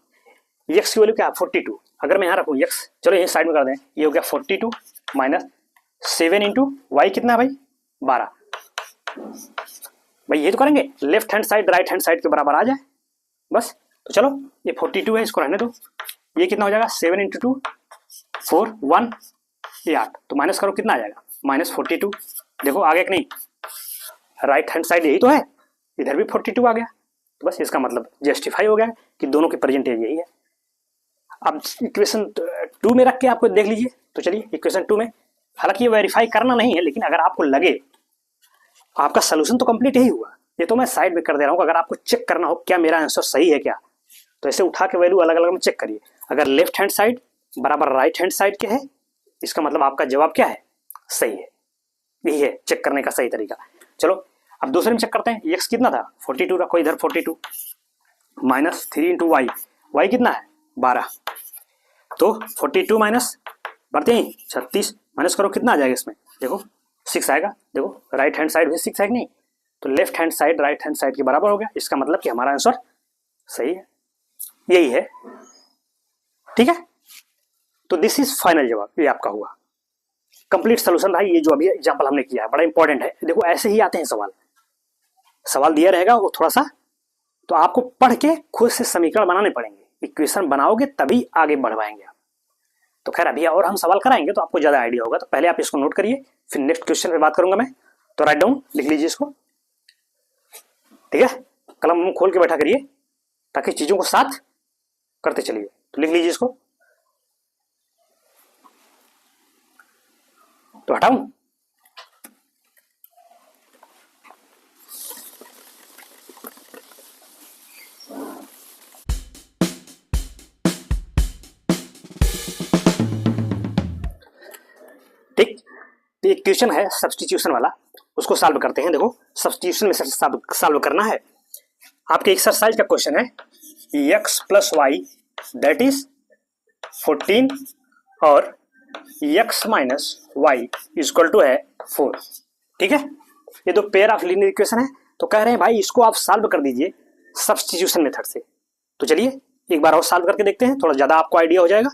Speaker 1: x की वैल्यू क्या है 42, अगर मैं यहाँ रखूँ x, चलो ये साइड में कर दें, ये हो गया 42 माइनस 7 इंटू वाई कितना है भाई 12। भाई ये तो करेंगे left hand side right hand side के बराबर आ जाए बस। तो चलो ये 42 है, इसको रहने दो, ये कितना हो जाएगा 7 इंटू 2 4 1 ये 8, तो माइनस करो कितना आ जाएगा -42। देखो आगे कि नहीं, राइट हैंड साइड यही तो है, इधर भी 42 आ गया, तो बस इसका मतलब जस्टिफाई हो गया कि दोनों की परसेंटेज यही है। अब इक्वेशन 2 में रख के आपको देख लीजिए। तो चलिए इक्वेशन 2 में, हालांकि ये वेरीफाई करना नहीं है, लेकिन अगर आपको लगे आपका सोल्यूशन तो कंप्लीट यही हुआ, ये तो मैं साइड में कर दे रहा हूँ, अगर आपको चेक करना हो क्या मेरा आंसर सही है क्या, तो ऐसे उठा के वैल्यू अलग अलग में चेक करिए। अगर लेफ्ट हैंड साइड बराबर राइट हैंड साइड के है, इसका मतलब आपका जवाब क्या है, सही है। यही है चेक करने का सही तरीका। चलो अब दूसरे में चेक करते हैं। एक्स कितना था 42, रखो इधर 42 माइनस 3 इंटू वाई, वाई कितना है 12, तो 42 माइनस बढ़ते ही 36 माइनस करो कितना आ जाएगा इसमें, देखो 6 आएगा। देखो राइट हैंड साइड भी 6 है कि नहीं, तो left hand side right hand side के बराबर हो गया, इसका मतलब कि हमारा आंसर सही है, यही है। ठीक है, तो दिस इज फाइनल जवाब, ये आपका हुआ कंप्लीट सोल्यूशन। भाई ये जो अभी एग्जांपल हमने किया है बड़ा इंपॉर्टेंट है, देखो ऐसे ही आते हैं सवाल, सवाल दिया रहेगा वो थोड़ा सा, तो आपको पढ़ के खुद से समीकरण बनाने पड़ेंगे, इक्वेशन बनाओगे तभी आगे बढ़ पाएंगे आप। तो खैर अभी और हम सवाल कराएंगे तो आपको ज्यादा आइडिया होगा, तो पहले आप इसको नोट करिए, फिर नेक्स्ट क्वेश्चन पे बात करूंगा मैं। तो राइट डाउन लिख लीजिए इसको, ठीक है, कलम खोल के बैठा करिए ताकि चीजों को साथ करते चलिए। तो लिख लीजिए इसको, तो हटाऊं, ठीक। एक क्वेश्चन है सब्स्टिट्यूशन वाला, उसको सॉल्व करते हैं। देखो सब्स्टिट्यूशन में सॉल्व करना है, आपके एक्सरसाइज का क्वेश्चन है x plus y that is 14 और x minus y equal to है 4। ठीक है, ये दो पेयर ऑफ लीनियर इक्वेशन है, तो कह रहे हैं भाई इसको आप सॉल्व कर दीजिए सब्स्टिट्यूशन मेथड से। तो चलिए एक बार और सॉल्व करके देखते हैं, थोड़ा ज्यादा आपको आइडिया हो जाएगा।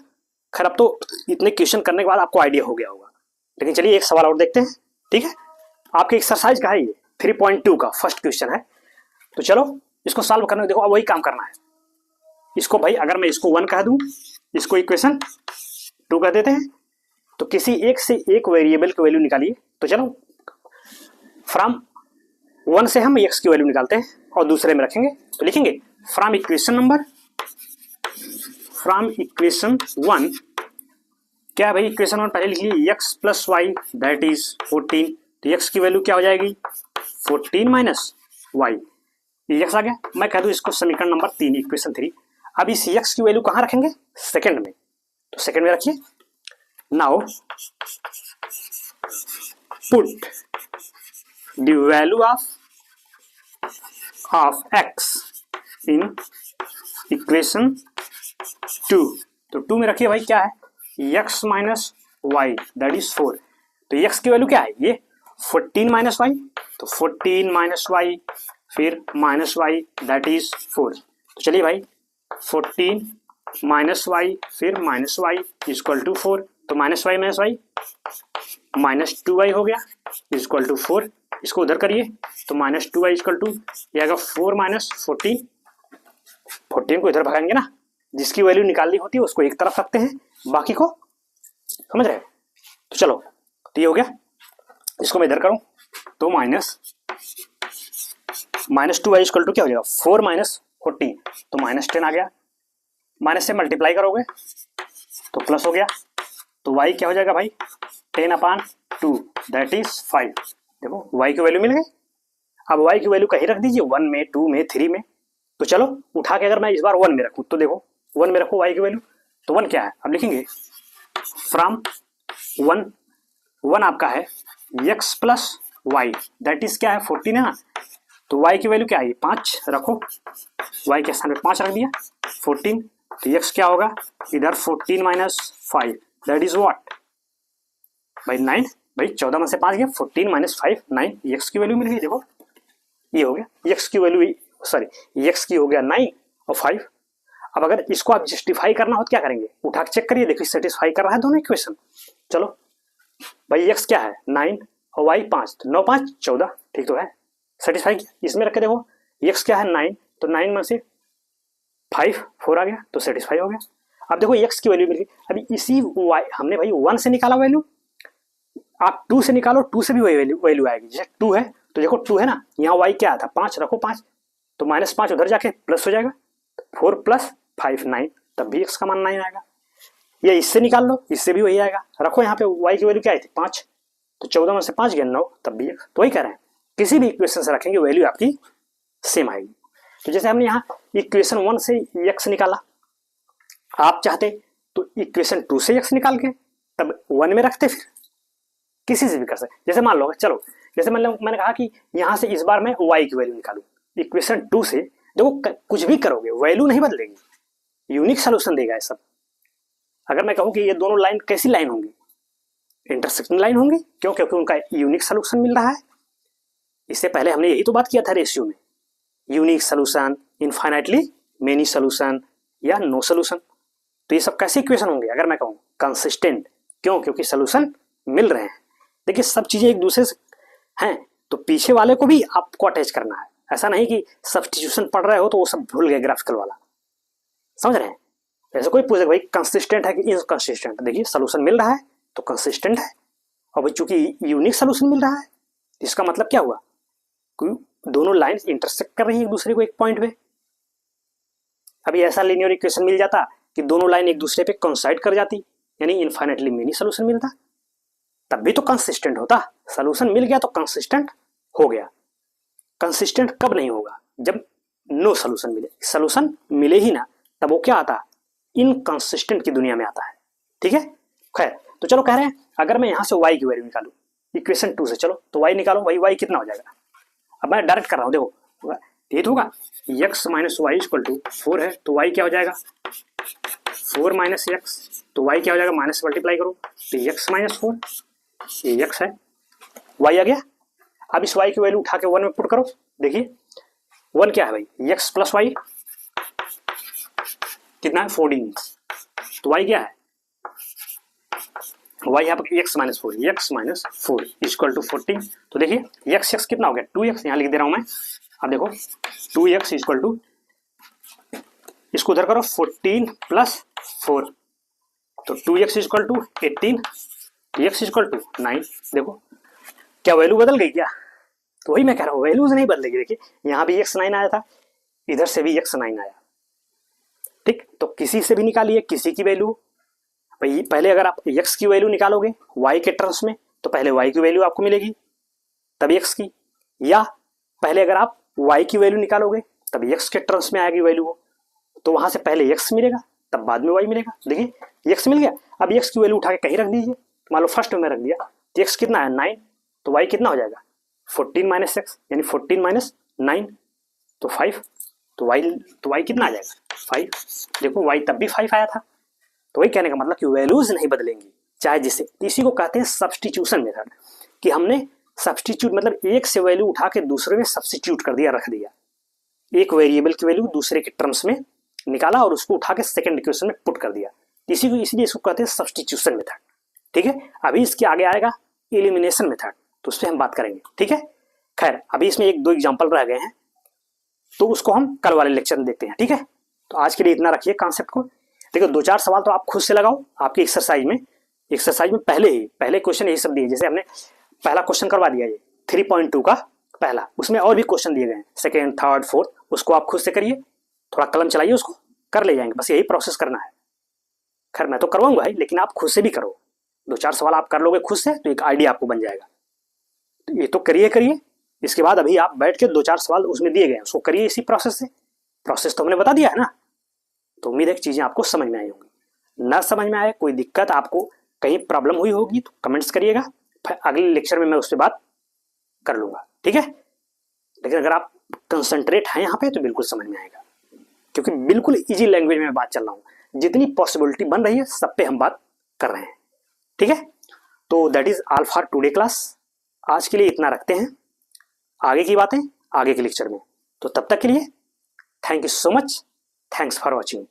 Speaker 1: खैर अब तो इतने क्वेश्चन करने के बाद आपको आइडिया हो गया होगा, लेकिन चलिए एक सवाल और देखते हैं। ठीक है, आपके एक्सरसाइज का है ये 3.2 का फर्स्ट क्वेश्चन है। तो चलो इसको सॉल्व करने, देखो अब वही काम करना है इसको। भाई अगर मैं इसको 1 कह दूं, इसको इक्वेशन 2 कह देते हैं, तो किसी एक से एक वेरिएबल की वैल्यू निकालिए। तो चलो फ्रॉम 1 से हम x की वैल्यू निकालते हैं और दूसरे में रखेंगे, तो लिखेंगे फ्रॉम इक्वेशन 1 क्या भाई, इक्वेशन 1 पहले लिख लीजिए x plus y that is 14, तो x की वैल्यू क्या हो जाएगी 14 माइनस वाई, ये x आ गया। मैं कह दूं इसको समीकरण नंबर 3 इक्वेशन 3। अब इस x की वैल्यू कहां रखेंगे, सेकंड में, तो सेकंड में रखिए। Now put the value of x in equation 2, तो 2 में रखिए भाई क्या है x minus y that is 4, तो x की वैल्यू क्या है ये 14 माइनस वाई, तो 14 माइनस वाई फिर माइनस वाई दैट इज 4। तो चलिए भाई 14 माइनस वाई फिर माइनस वाई इक्वल टू 4, तो माइनस वाई माइनस 2y हो गया इक्वल टू 4। इसको उधर करिए तो माइनस 2y इक्वल टू ये आएगा 4 माइनस 14, 14 को इधर भगाएंगे ना, जिसकी वैल्यू निकालनी होती है उसको एक तरफ रखते हैं, बाकी को समझ रहे हैं। तो चलो तो ये हो गया, इसको मैं इधर करूं तो माइनस 2y इक्वल टू क्या हो जाएगा 4 माइनस 14, तो -10 आ गया। माइनस से मल्टीप्लाई करोगे तो प्लस हो गया, तो y क्या हो जाएगा भाई 10/2 दैट इज 5। देखो y की वैल्यू मिल गई। अब y की वैल्यू कहीं रख दीजिए, 1 में, 2 में, 3 में। तो चलो उठा के अगर मैं इस बार 1 में रखूँ तो देखो 1 में रखो y की वैल्यू, तो 1 क्या है, अब लिखेंगे फ्रॉम 1 आपका है x plus y, that is क्या है 14 है ना। तो y की वैल्यू क्या है 5 रखो, y के स्थान पे 5 रख दिया 14, तो x क्या होगा इधर 14 माइनस 5 दैट इज व्हाट भाई 9। भाई 14 में से 5 गया, 14 माइनस 5 9, x की वैल्यू मिल गई। देखो ये हो गया x की वैल्यू, सॉरी x की हो गया 9 और 5। अब अगर इसको आप जस्टिफाई करना हो तो क्या करेंगे, उठा के चेक करिए, देखिए सेटिस्फाई कर रहा है दोनों इक्वेशन। चलो भाई x क्या है 9 और y 5, तो 9 5 14, ठीक तो है, सेटिस्फाई किया। इसमें रख के देखो x क्या है 9, तो 9 में से 5 4 आ गया, तो सेटिस्फाई हो गया। अब देखो x की वैल्यू मिल गई, अभी इसी y हमने भाई 1 से निकाला वैल्यू, आप 2 से निकालो, 2 से भी वही वैल्यू आएगी। जैसे 2 है तो देखो 2 है ना, यहाँ y क्या था 5 रखो 5, तो माइनस 5 उधर जाके प्लस हो जाएगा, 4 प्लस 5 9, तब भी x का मान 9 आएगा। ये इससे निकाल लो, इससे भी वही आएगा, रखो यहाँ पे y की वैल्यू क्या आई थी 5, तो 14 में से 5 गया 9, तब भी x। तो वही कह रहे हैं किसी भी इक्वेशन से रखेंगे वैल्यू आपकी सेम आएगी। तो जैसे हमने यहाँ इक्वेशन 1 से x निकाला, आप चाहते तो इक्वेशन 2 से x निकाल के तब 1 में रखते, फिर किसी से भी कर सकते। जैसे मान लो चलो, जैसे मैंने कहा कि यहाँ से इस बार मैं y की वैल्यू निकालू इक्वेशन 2 से, देखो कुछ भी करोगे वैल्यू नहीं बदलेगी, यूनिक सोल्यूशन देगा ये सब। अगर मैं कहूँ कि ये दोनों लाइन कैसी लाइन होंगी, इंटरसेक्टिंग लाइन होंगी, क्यों, क्योंकि उनका यूनिक सोल्यूशन मिल रहा है। इससे पहले हमने यही तो बात किया था रेशियो में, unique solution, infinitely many solution या नो सोल्यूशन। तो ये सब कैसे इक्वेशन होंगे, अगर मैं कहूँ कंसिस्टेंट, क्यों, क्योंकि सोल्यूशन मिल रहे हैं। देखिए सब चीजें एक दूसरे से हैं, तो पीछे वाले को भी आपको अटैच करना है। ऐसा नहीं कि सब्स्टिट्यूशन पढ़ रहे हो तो वो सब भूल गए ग्राफिकल वाला, समझ रहे हैं। ऐसे कोई पूछे भाई कंसिस्टेंट है कि इनकंसिस्टेंट, देखिए सोल्यूशन मिल रहा है तो कंसिस्टेंट है, और भाई चूंकि यूनिक सोल्यूशन मिल रहा है इसका मतलब क्या हुआ, दोनों लाइंस इंटरसेक्ट कर रही है एक दूसरे को एक पॉइंट पे। अभी ऐसा लीनियर इक्वेशन मिल जाता कि दोनों लाइन एक दूसरे पे कोइंसाइड कर जाती, यानी इनफाइनाइटली मेनी सोल्यूशन मिलता, तब भी तो कंसिस्टेंट होता। सोल्यूशन मिल गया तो कंसिस्टेंट हो गया। कंसिस्टेंट कब नहीं होगा, जब नो सोल्यूशन मिले, सोल्यूशन मिले ही ना तब वो क्या आता, इनकंसिस्टेंट की दुनिया में आता है। ठीक है, खैर तो चलो कह रहे हैं अगर मैं यहां से y की वैल्यू निकालू इक्वेशन 2 से, चलो तो y निकालो, भाई y कितना हो जाएगा। अब मैं डायरेक्ट कर रहा हूं, देखो ये तो होगा x minus y equal to 4 है, तो y क्या हो जाएगा 4 माइनस एक्स, तो y क्या हो जाएगा माइनस मल्टीप्लाई करो तो x माइनस 4, ये x है, y आ गया। अब इस y की वैल्यू उठा के 1 में पुट करो, देखिए 1 क्या है भाई x प्लस वाई, कितना है 14, तो y क्या है y यहाँ पर x minus 4, x minus 4 equal to 14। तो देखिए x कितना हो गया 2x, यहाँ लिख दे रहा हूं मैं। अब देखो 2x इक्वल टू, इसको उधर करो 14 प्लस 4, तो 2x equal to 18, x equal to 9। देखो क्या वैल्यू बदल गई क्या, तो वही मैं कह रहा हूँ वैल्यूज नहीं बदलेगी। देखिए यहाँ भी x 9 आया था, इधर से भी x 9 आया, ठीक, तो किसी से भी निकालिए किसी की वैल्यू। भाई पहले अगर आप x की वैल्यू निकालोगे y के टर्म्स में तो पहले y की वैल्यू आपको मिलेगी तब x की, या पहले अगर आप y की वैल्यू निकालोगे तब x के टर्म्स में आएगी वैल्यू, तो वहां से पहले x मिलेगा तब बाद में y मिलेगा। देखिए x मिल गया, अब x की वैल्यू उठा के कहीं रख दीजिए, मान लो फर्स्ट में रख दिया, तो x कितना है 9, तो y कितना हो जाएगा 14 माइनस एक्स, यानी 14 माइनस 9 तो 5, तो y कितना आ जाएगा 5। देखो y तब भी 5 आया था, तो वही कहने का मतलब कि वैल्यूज नहीं बदलेंगी चाहे जिसे, इसी को कहते हैं सब्स्टिट्यूशन मेथड, कि हमने सब्स्टिट्यूट मतलब एक से वैल्यू उठा के दूसरे में सब्स्टिट्यूट कर दिया, रख दिया, एक वेरिएबल की वैल्यू दूसरे के टर्म्स में निकाला और उसको उठा के सेकंड इक्वेशन में पुट कर दिया, इसलिए इसको कहते हैं सब्स्टिट्यूशन मेथड। ठीक है, अभी इसके आगे आएगा एलिमिनेशन मेथड, तो उस पर हम बात करेंगे। ठीक है, खैर अभी इसमें एक दो एग्जाम्पल रह गए हैं तो उसको हम कल वाले लेक्चर में देखते हैं। ठीक है, तो आज के लिए इतना रखिए कॉन्सेप्ट को। देखो 2-4 सवाल तो आप खुद से लगाओ आपकी एक्सरसाइज में पहले क्वेश्चन यही सब दिए, जैसे हमने पहला क्वेश्चन करवा दिया ये 3.2 का पहला, उसमें और भी क्वेश्चन दिए गए हैं सेकेंड थर्ड फोर्थ, उसको आप खुद से करिए, थोड़ा कलम चलाइए, उसको कर ले जाएंगे, बस यही प्रोसेस करना है। खैर मैं तो करवाऊंगा ही, लेकिन आप खुद से भी करो, 2-4 सवाल आप कर लोगे खुद से तो एक आइडिया आपको बन जाएगा। तो ये तो करिए इसके बाद अभी आप बैठ के 2-4 सवाल उसमें दिए गए हैं, उसको करिए इसी प्रोसेस से। प्रोसेस तो हमने बता दिया है ना। तो उम्मीद है कि चीज़ें आपको समझ में आई होंगी। ना समझ में आए, कोई दिक्कत आपको कहीं प्रॉब्लम हुई होगी तो कमेंट्स करिएगा, फिर अगले लेक्चर में मैं उस पर बात कर लूँगा, ठीक है। लेकिन अगर आप कंसंट्रेट हैं यहाँ पे तो बिल्कुल समझ में आएगा, क्योंकि बिल्कुल इजी लैंग्वेज में बात चल रहा हूँ। जितनी पॉसिबिलिटी बन रही है सब पे हम बात कर रहे हैं, ठीक है। तो that is all for today class. आज के लिए इतना रखते हैं, आगे की बातें आगे के लेक्चर में। तो तब तक के लिए thank you so much, thanks for watching.